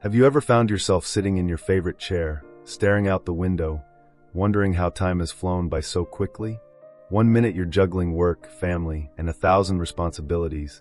Have you ever found yourself sitting in your favorite chair, staring out the window, wondering how time has flown by so quickly? 1 minute you're juggling work, family, and 1,000 responsibilities,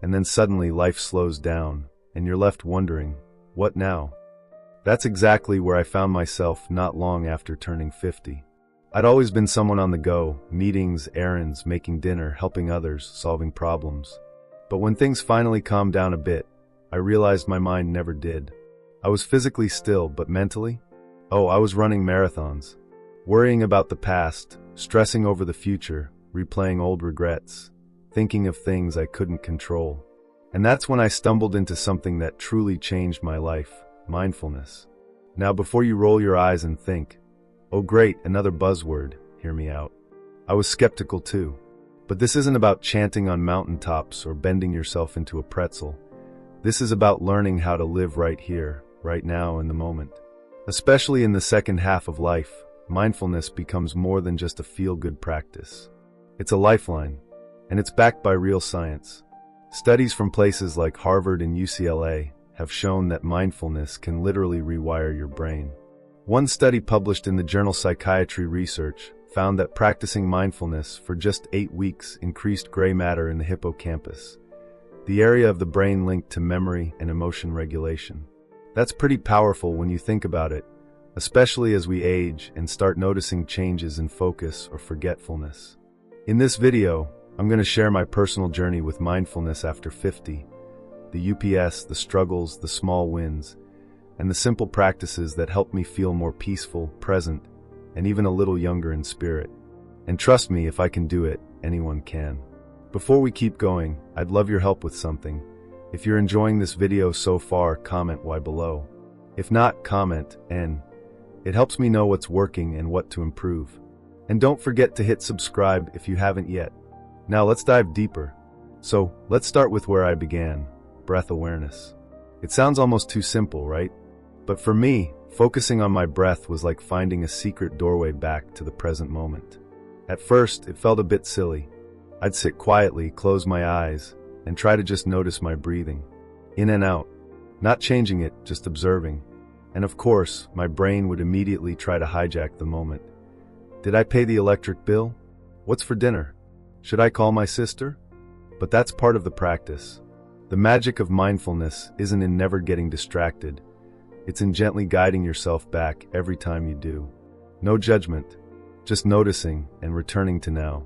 and then suddenly life slows down, and you're left wondering, what now? That's exactly where I found myself not long after turning 50. I'd always been someone on the go, meetings, errands, making dinner, helping others, solving problems. But when things finally calmed down a bit, I realized my mind never did. I was physically still, but mentally? Oh, I was running marathons, worrying about the past, stressing over the future, replaying old regrets, thinking of things I couldn't control. And that's when I stumbled into something that truly changed my life, mindfulness. Now, before you roll your eyes and think, oh great, another buzzword, hear me out. I was skeptical too. But this isn't about chanting on mountaintops or bending yourself into a pretzel. This is about learning how to live right here, right now in the moment. Especially in the second half of life, mindfulness becomes more than just a feel-good practice. It's a lifeline, and it's backed by real science. Studies from places like Harvard and UCLA have shown that mindfulness can literally rewire your brain. One study published in the journal Psychiatry Research found that practicing mindfulness for just 8 weeks increased gray matter in the hippocampus, the area of the brain linked to memory and emotion regulation. That's pretty powerful when you think about it, especially as we age and start noticing changes in focus or forgetfulness. In this video, I'm going to share my personal journey with mindfulness after 50, the UPS, the struggles, the small wins, and the simple practices that help me feel more peaceful, present, and even a little younger in spirit. And trust me, if I can do it, anyone can. Before we keep going, I'd love your help with something. If you're enjoying this video so far, comment Y below. If not, comment N. It helps me know what's working and what to improve. And don't forget to hit subscribe if you haven't yet. Now let's dive deeper. So, let's start with where I began, breath awareness. It sounds almost too simple, right? But for me, focusing on my breath was like finding a secret doorway back to the present moment. At first, it felt a bit silly. I'd sit quietly, close my eyes, and try to just notice my breathing. In and out. Not changing it, just observing. And of course, my brain would immediately try to hijack the moment. Did I pay the electric bill? What's for dinner? Should I call my sister? But that's part of the practice. The magic of mindfulness isn't in never getting distracted. It's in gently guiding yourself back every time you do. No judgment, just noticing and returning to now.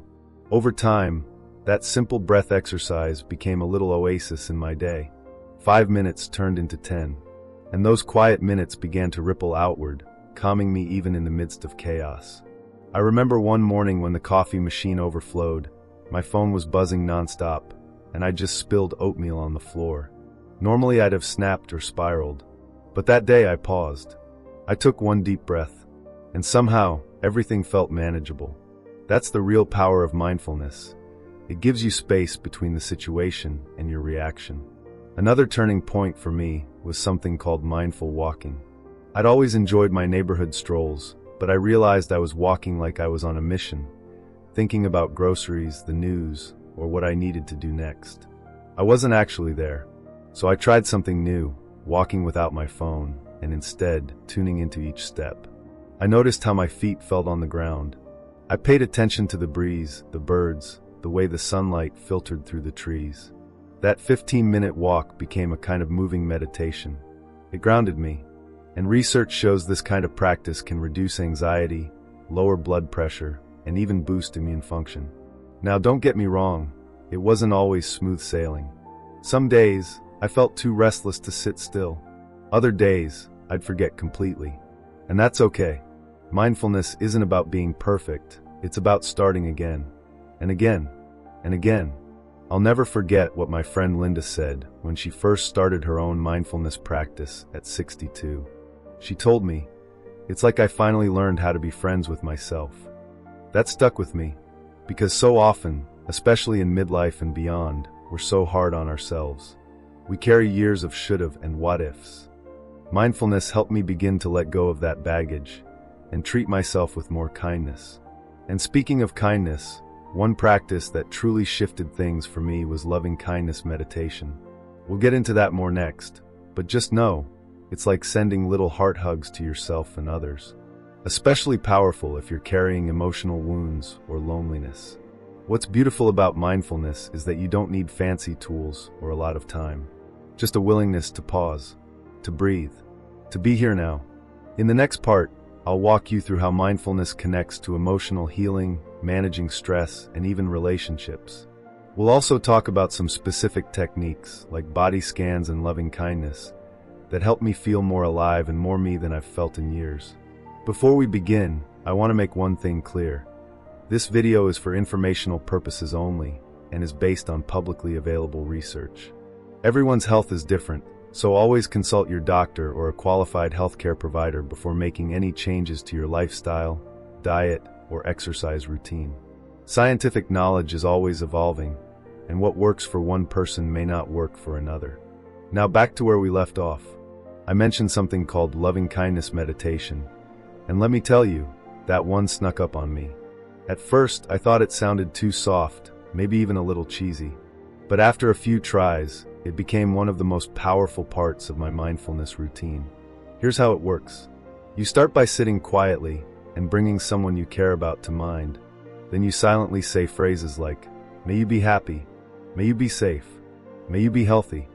Over time, that simple breath exercise became a little oasis in my day. 5 minutes turned into 10, and those quiet minutes began to ripple outward, calming me even in the midst of chaos. I remember one morning when the coffee machine overflowed, my phone was buzzing nonstop, and I just spilled oatmeal on the floor. Normally I'd have snapped or spiraled, but that day I paused. I took one deep breath, and somehow everything felt manageable. That's the real power of mindfulness. It gives you space between the situation and your reaction. Another turning point for me was something called mindful walking. I'd always enjoyed my neighborhood strolls, but I realized I was walking like I was on a mission, thinking about groceries, the news, or what I needed to do next. I wasn't actually there, so I tried something new, walking without my phone, and instead tuning into each step. I noticed how my feet felt on the ground. I paid attention to the breeze, the birds, the way the sunlight filtered through the trees. That 15-minute walk became a kind of moving meditation. It grounded me, and research shows this kind of practice can reduce anxiety, lower blood pressure, and even boost immune function. Now don't get me wrong, it wasn't always smooth sailing. Some days, I felt too restless to sit still. Other days, I'd forget completely. And that's okay. Mindfulness isn't about being perfect, it's about starting again. And again. And again. I'll never forget what my friend Linda said when she first started her own mindfulness practice at 62. She told me, "It's like I finally learned how to be friends with myself." That stuck with me, because so often, especially in midlife and beyond, we're so hard on ourselves. We carry years of should've and what-ifs. Mindfulness helped me begin to let go of that baggage and treat myself with more kindness. And speaking of kindness, one practice that truly shifted things for me was loving kindness meditation. We'll get into that more next, but just know, It's like sending little heart hugs to yourself and others. Especially powerful if you're carrying emotional wounds or loneliness. What's beautiful about mindfulness is that you don't need fancy tools or a lot of time. Just a willingness to pause, to breathe, to be here now. In the next part, I'll walk you through how mindfulness connects to emotional healing, managing stress, and even relationships. We'll also talk about some specific techniques, like body scans and loving kindness, that help me feel more alive and more me than I've felt in years. Before we begin, I want to make one thing clear. This video is for informational purposes only and is based on publicly available research. Everyone's health is different, so always consult your doctor or a qualified healthcare provider before making any changes to your lifestyle, diet, or exercise routine. Scientific knowledge is always evolving, and what works for one person may not work for another. Now back to where we left off. I mentioned something called loving kindness meditation, and let me tell you, that one snuck up on me. At first, I thought it sounded too soft, maybe even a little cheesy. But after a few tries, it became one of the most powerful parts of my mindfulness routine. Here's how it works. You start by sitting quietly and bringing someone you care about to mind. Then you silently say phrases like, "May you be happy," "May you be safe," "May you be healthy."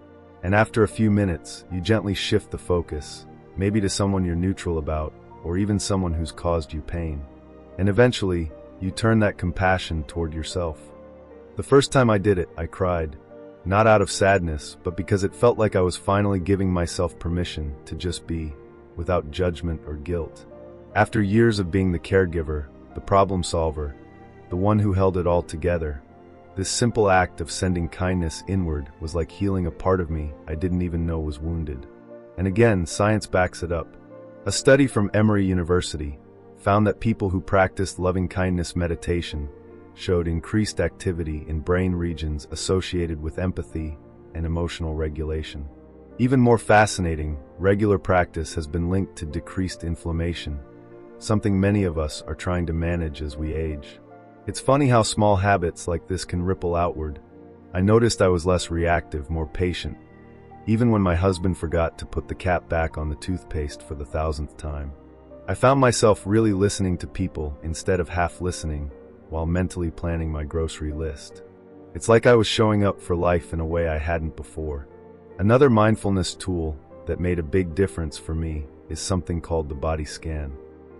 And after a few minutes, you gently shift the focus, maybe to someone you're neutral about, or even someone who's caused you pain. And eventually, you turn that compassion toward yourself. The first time I did it, I cried. Not out of sadness, but because it felt like I was finally giving myself permission to just be, without judgment or guilt. After years of being the caregiver, the problem solver, the one who held it all together, this simple act of sending kindness inward was like healing a part of me I didn't even know was wounded. And again, science backs it up. A study from Emory University found that people who practiced loving-kindness meditation showed increased activity in brain regions associated with empathy and emotional regulation. Even more fascinating, regular practice has been linked to decreased inflammation, something many of us are trying to manage as we age. It's funny how small habits like this can ripple outward. I noticed I was less reactive, more patient, even when my husband forgot to put the cap back on the toothpaste for the 1000th time. I found myself really listening to people instead of half listening while mentally planning my grocery list. It's like I was showing up for life in a way I hadn't before. Another mindfulness tool that made a big difference for me is something called the body scan.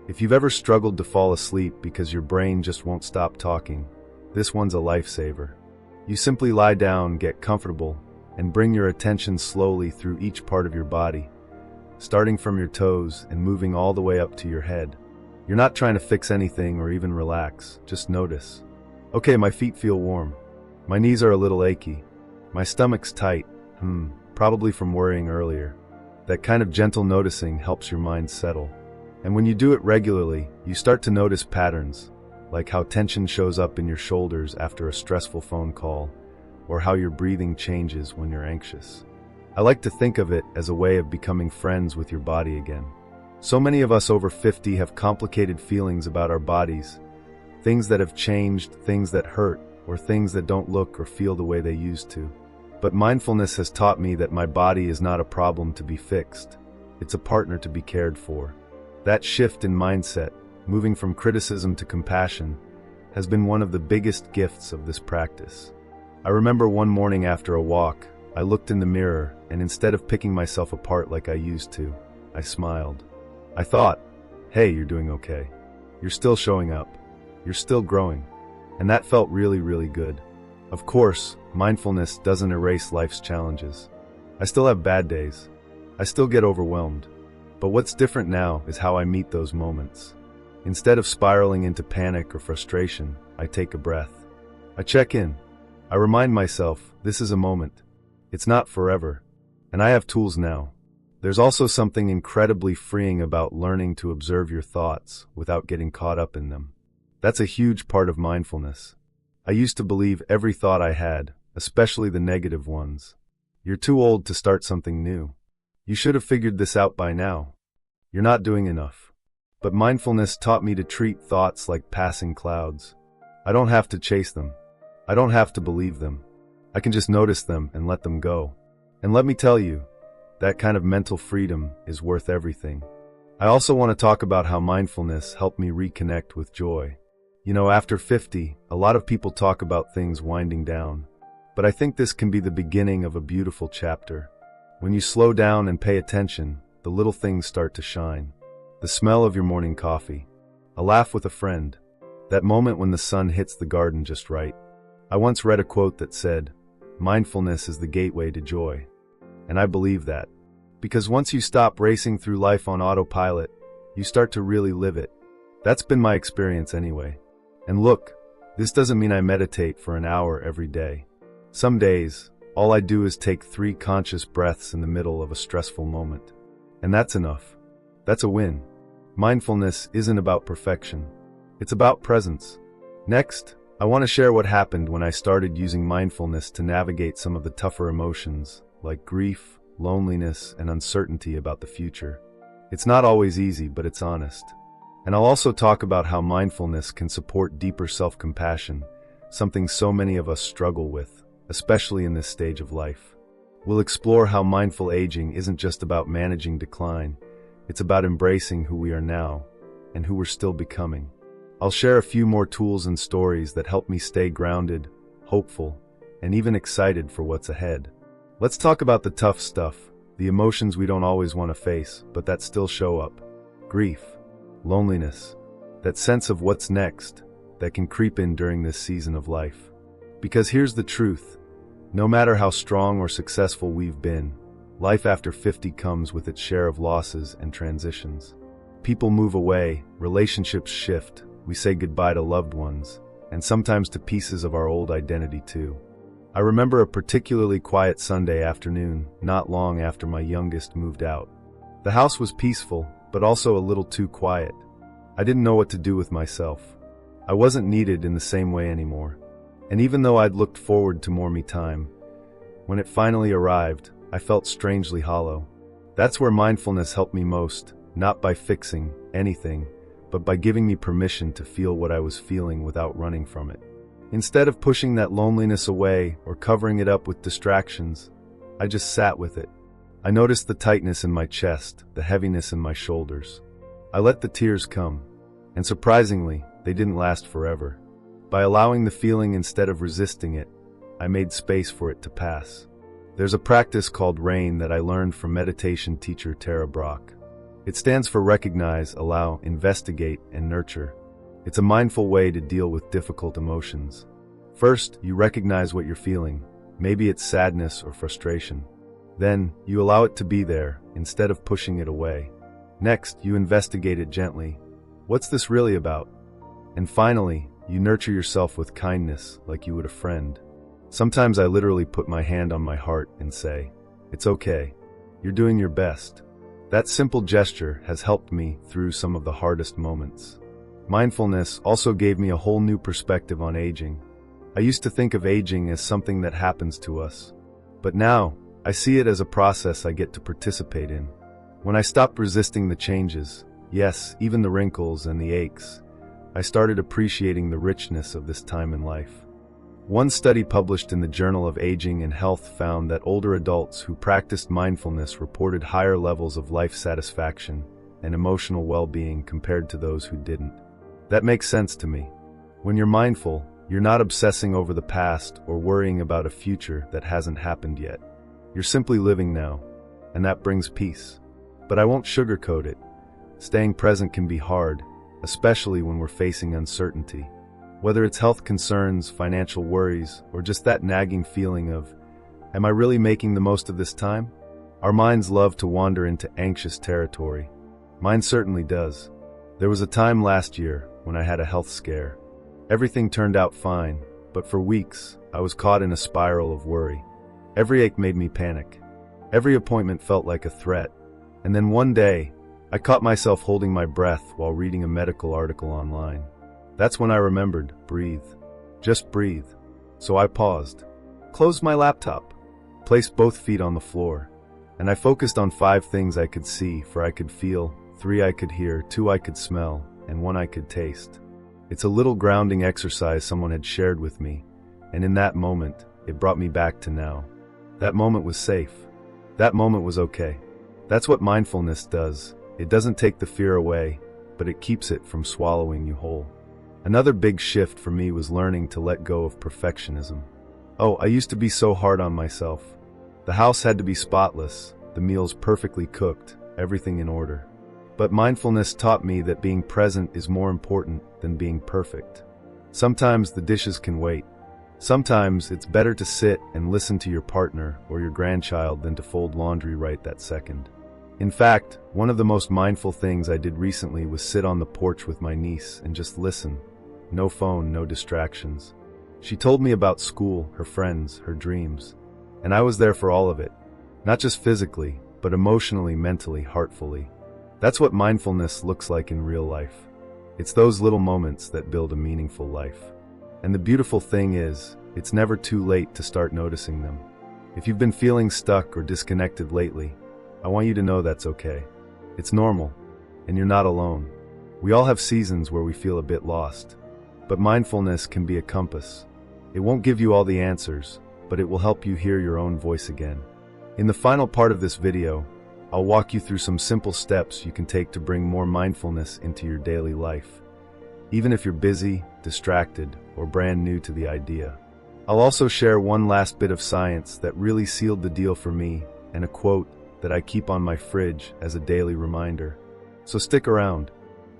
If you've ever struggled to fall asleep because your brain just won't stop talking, this one's a lifesaver. You simply lie down, get comfortable, and bring your attention slowly through each part of your body, starting from your toes and moving all the way up to your head. You're not trying to fix anything or even relax, just notice. Okay, my feet feel warm. My knees are a little achy. My stomach's tight. Probably from worrying earlier. That kind of gentle noticing helps your mind settle. And when you do it regularly, you start to notice patterns, like how tension shows up in your shoulders after a stressful phone call, or how your breathing changes when you're anxious. I like to think of it as a way of becoming friends with your body again. So many of us over 50 have complicated feelings about our bodies, things that have changed, things that hurt, or things that don't look or feel the way they used to. But mindfulness has taught me that my body is not a problem to be fixed. It's a partner to be cared for. That shift in mindset, moving from criticism to compassion, has been one of the biggest gifts of this practice. I remember one morning after a walk, I looked in the mirror, and instead of picking myself apart like I used to, I smiled. I thought, hey, you're doing okay. You're still showing up. You're still growing. And that felt really, really good. Of course, mindfulness doesn't erase life's challenges. I still have bad days. I still get overwhelmed. But what's different now is how I meet those moments. Instead of spiraling into panic or frustration, I take a breath. I check in. I remind myself, this is a moment. It's not forever. And I have tools now. There's also something incredibly freeing about learning to observe your thoughts without getting caught up in them. That's a huge part of mindfulness. I used to believe every thought I had, especially the negative ones. You're too old to start something new. You should have figured this out by now. You're not doing enough. But mindfulness taught me to treat thoughts like passing clouds. I don't have to chase them. I don't have to believe them. I can just notice them and let them go. And let me tell you, that kind of mental freedom is worth everything. I also want to talk about how mindfulness helped me reconnect with joy. After 50, a lot of people talk about things winding down. But I think this can be the beginning of a beautiful chapter. When you slow down and pay attention, the little things start to shine. The smell of your morning coffee, a laugh with a friend, that moment when the sun hits the garden just right. I once read a quote that said, "Mindfulness is the gateway to joy." And I believe that. Because once you stop racing through life on autopilot, you start to really live it. That's been my experience anyway. And look, this doesn't mean I meditate for an hour every day. Some days, all I do is take 3 conscious breaths in the middle of a stressful moment. And that's enough. That's a win. Mindfulness isn't about perfection. It's about presence. Next, I want to share what happened when I started using mindfulness to navigate some of the tougher emotions, like grief, loneliness, and uncertainty about the future. It's not always easy, but it's honest. And I'll also talk about how mindfulness can support deeper self-compassion, something so many of us struggle with, especially in this stage of life. We'll explore how mindful aging isn't just about managing decline, it's about embracing who we are now and who we're still becoming. I'll share a few more tools and stories that help me stay grounded, hopeful, and even excited for what's ahead. Let's talk about the tough stuff, the emotions we don't always want to face, but that still show up. Grief, loneliness, that sense of what's next that can creep in during this season of life. Because here's the truth, no matter how strong or successful we've been, life after 50 comes with its share of losses and transitions. People move away, relationships shift, we say goodbye to loved ones, and sometimes to pieces of our old identity too. I remember a particularly quiet Sunday afternoon, not long after my youngest moved out. The house was peaceful, but also a little too quiet. I didn't know what to do with myself. I wasn't needed in the same way anymore. And even though I'd looked forward to more me time, when it finally arrived, I felt strangely hollow. That's where mindfulness helped me most, not by fixing anything, but by giving me permission to feel what I was feeling without running from it. Instead of pushing that loneliness away or covering it up with distractions, I just sat with it. I noticed the tightness in my chest, the heaviness in my shoulders. I let the tears come, and surprisingly, they didn't last forever. By allowing the feeling instead of resisting it, I made space for it to pass. There's a practice called RAIN that I learned from meditation teacher Tara Brach. It stands for recognize, allow, investigate, and nurture. It's a mindful way to deal with difficult emotions. First, you recognize what you're feeling. Maybe it's sadness or frustration. Then, you allow it to be there, instead of pushing it away. Next, you investigate it gently. What's this really about? And finally, you nurture yourself with kindness, like you would a friend. Sometimes I literally put my hand on my heart and say, "It's okay. You're doing your best." That simple gesture has helped me through some of the hardest moments. Mindfulness also gave me a whole new perspective on aging. I used to think of aging as something that happens to us. But now, I see it as a process I get to participate in. When I stopped resisting the changes, yes, even the wrinkles and the aches, I started appreciating the richness of this time in life. One study published in the Journal of Aging and Health found that older adults who practiced mindfulness reported higher levels of life satisfaction and emotional well-being compared to those who didn't. That makes sense to me. When you're mindful, you're not obsessing over the past or worrying about a future that hasn't happened yet. You're simply living now, and that brings peace. But I won't sugarcoat it. Staying present can be hard, especially when we're facing uncertainty. Whether it's health concerns, financial worries, or just that nagging feeling of, am I really making the most of this time? Our minds love to wander into anxious territory. Mine certainly does. There was a time last year when I had a health scare. Everything turned out fine, but for weeks, I was caught in a spiral of worry. Every ache made me panic. Every appointment felt like a threat. And then one day, I caught myself holding my breath while reading a medical article online. That's when I remembered, breathe. Just breathe. So I paused, closed my laptop, placed both feet on the floor, and I focused on 5 things I could see, 4 I could feel, 3 I could hear, 2 I could smell, and 1 I could taste. It's a little grounding exercise someone had shared with me, and in that moment, it brought me back to now. That moment was safe. That moment was okay. That's what mindfulness does. It doesn't take the fear away, but it keeps it from swallowing you whole. Another big shift for me was learning to let go of perfectionism. Oh, I used to be so hard on myself. The house had to be spotless, the meals perfectly cooked, everything in order. But mindfulness taught me that being present is more important than being perfect. Sometimes the dishes can wait. Sometimes it's better to sit and listen to your partner or your grandchild than to fold laundry right that second. In fact, one of the most mindful things I did recently was sit on the porch with my niece and just listen. No phone, no distractions. She told me about school, her friends, her dreams. And I was there for all of it. Not just physically, but emotionally, mentally, heartfully. That's what mindfulness looks like in real life. It's those little moments that build a meaningful life. And the beautiful thing is, it's never too late to start noticing them. If you've been feeling stuck or disconnected lately, I want you to know that's okay. It's normal, and you're not alone. We all have seasons where we feel a bit lost. But mindfulness can be a compass. It won't give you all the answers, but it will help you hear your own voice again. In the final part of this video, I'll walk you through some simple steps you can take to bring more mindfulness into your daily life, even if you're busy, distracted, or brand new to the idea. I'll also share one last bit of science that really sealed the deal for me, and a quote that I keep on my fridge as a daily reminder. So stick around.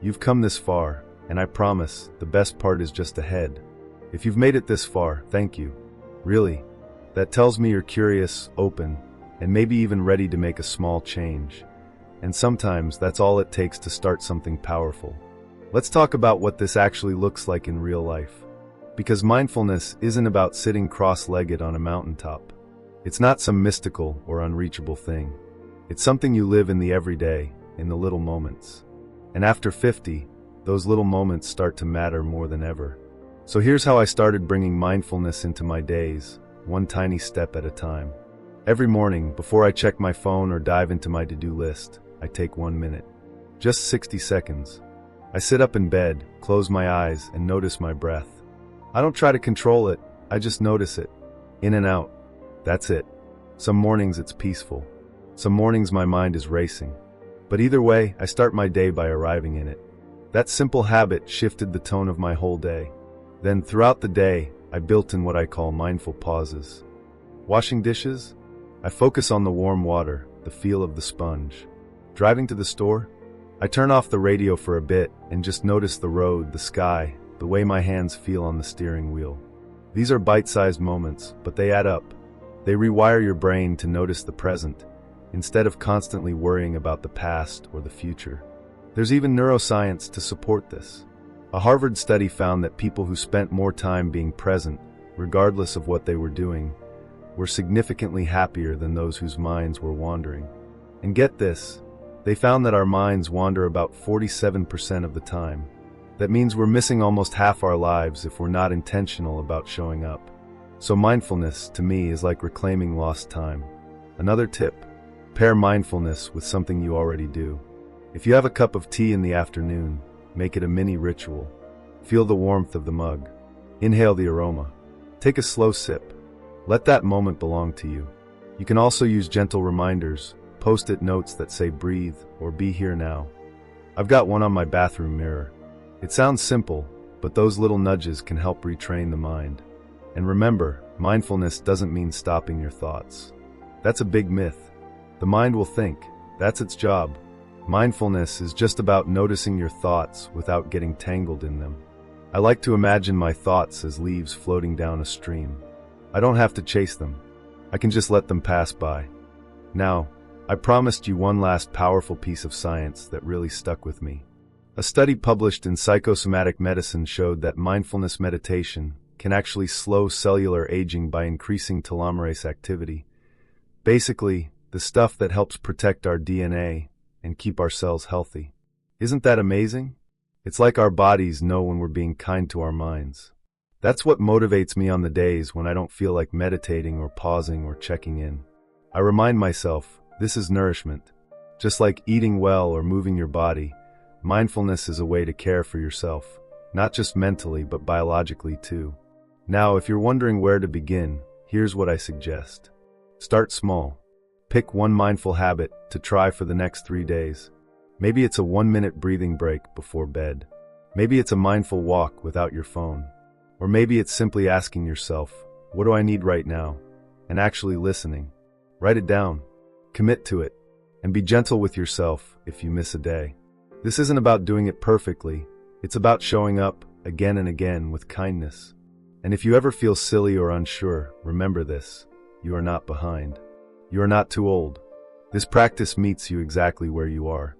You've come this far, and I promise the best part is just ahead. If you've made it this far, thank you. Really, that tells me you're curious, open, and maybe even ready to make a small change. And sometimes that's all it takes to start something powerful. Let's talk about what this actually looks like in real life. Because mindfulness isn't about sitting cross-legged on a mountaintop. It's not some mystical or unreachable thing. It's something you live in the everyday, in the little moments. And after 50, those little moments start to matter more than ever. So here's how I started bringing mindfulness into my days, one tiny step at a time. Every morning, before I check my phone or dive into my to-do list, I take 1 minute. Just 60 seconds. I sit up in bed, close my eyes, and notice my breath. I don't try to control it, I just notice it. In and out. That's it. Some mornings it's peaceful. Some mornings my mind is racing. But either way, I start my day by arriving in it. That simple habit shifted the tone of my whole day. Then throughout the day, I built in what I call mindful pauses. Washing dishes? I focus on the warm water, the feel of the sponge. Driving to the store? I turn off the radio for a bit and just notice the road, the sky, the way my hands feel on the steering wheel. These are bite-sized moments, but they add up. They rewire your brain to notice the present, instead of constantly worrying about the past or the future. There's even neuroscience to support this. A Harvard study found that people who spent more time being present, regardless of what they were doing, were significantly happier than those whose minds were wandering. And get this, they found that our minds wander about 47% of the time. That means we're missing almost half our lives if we're not intentional about showing up. So mindfulness, to me, is like reclaiming lost time. Another tip, pair mindfulness with something you already do. If you have a cup of tea in the afternoon, make it a mini ritual. Feel the warmth of the mug. Inhale the aroma. Take a slow sip. Let that moment belong to you. You can also use gentle reminders, post-it notes that say breathe or be here now. I've got one on my bathroom mirror. It sounds simple, but those little nudges can help retrain the mind. And remember, mindfulness doesn't mean stopping your thoughts. That's a big myth. The mind will think. That's its job. Mindfulness is just about noticing your thoughts without getting tangled in them. I like to imagine my thoughts as leaves floating down a stream. I don't have to chase them. I can just let them pass by. Now, I promised you one last powerful piece of science that really stuck with me. A study published in Psychosomatic Medicine showed that mindfulness meditation can actually slow cellular aging by increasing telomerase activity. Basically, the stuff that helps protect our DNA and keep our cells healthy. Isn't that amazing? It's like our bodies know when we're being kind to our minds. That's what motivates me on the days when I don't feel like meditating or pausing or checking in. I remind myself, this is nourishment. Just like eating well or moving your body, mindfulness is a way to care for yourself, not just mentally but biologically too. Now, if you're wondering where to begin, here's what I suggest. Start small. Pick one mindful habit to try for the next 3 days. Maybe it's a 1-minute breathing break before bed. Maybe it's a mindful walk without your phone. Or maybe it's simply asking yourself, what do I need right now? And actually listening. Write it down. Commit to it. And be gentle with yourself if you miss a day. This isn't about doing it perfectly. It's about showing up again and again with kindness. And if you ever feel silly or unsure, remember this. You are not behind. You are not too old. This practice meets you exactly where you are.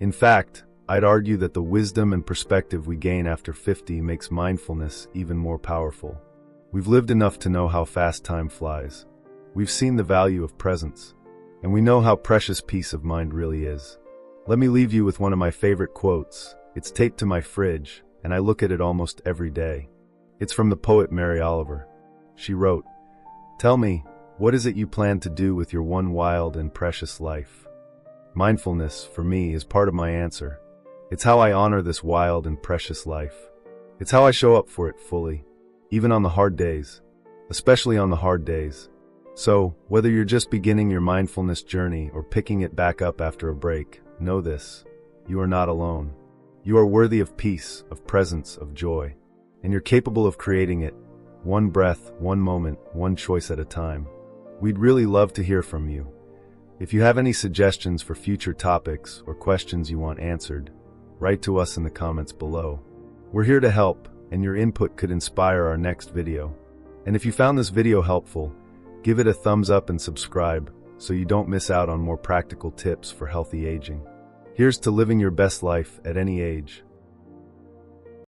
In fact, I'd argue that the wisdom and perspective we gain after 50 makes mindfulness even more powerful. We've lived enough to know how fast time flies. We've seen the value of presence. And we know how precious peace of mind really is. Let me leave you with one of my favorite quotes. It's taped to my fridge, and I look at it almost every day. It's from the poet Mary Oliver. She wrote, "Tell me, what is it you plan to do with your one wild and precious life?" Mindfulness, for me, is part of my answer. It's how I honor this wild and precious life. It's how I show up for it fully, even on the hard days, especially on the hard days. So, whether you're just beginning your mindfulness journey or picking it back up after a break, know this: you are not alone. You are worthy of peace, of presence, of joy. And you're capable of creating it, one breath, one moment, one choice at a time. We'd really love to hear from you. If you have any suggestions for future topics or questions you want answered, write to us in the comments below. We're here to help, and your input could inspire our next video. And if you found this video helpful, give it a thumbs up and subscribe so you don't miss out on more practical tips for healthy aging. Here's to living your best life at any age.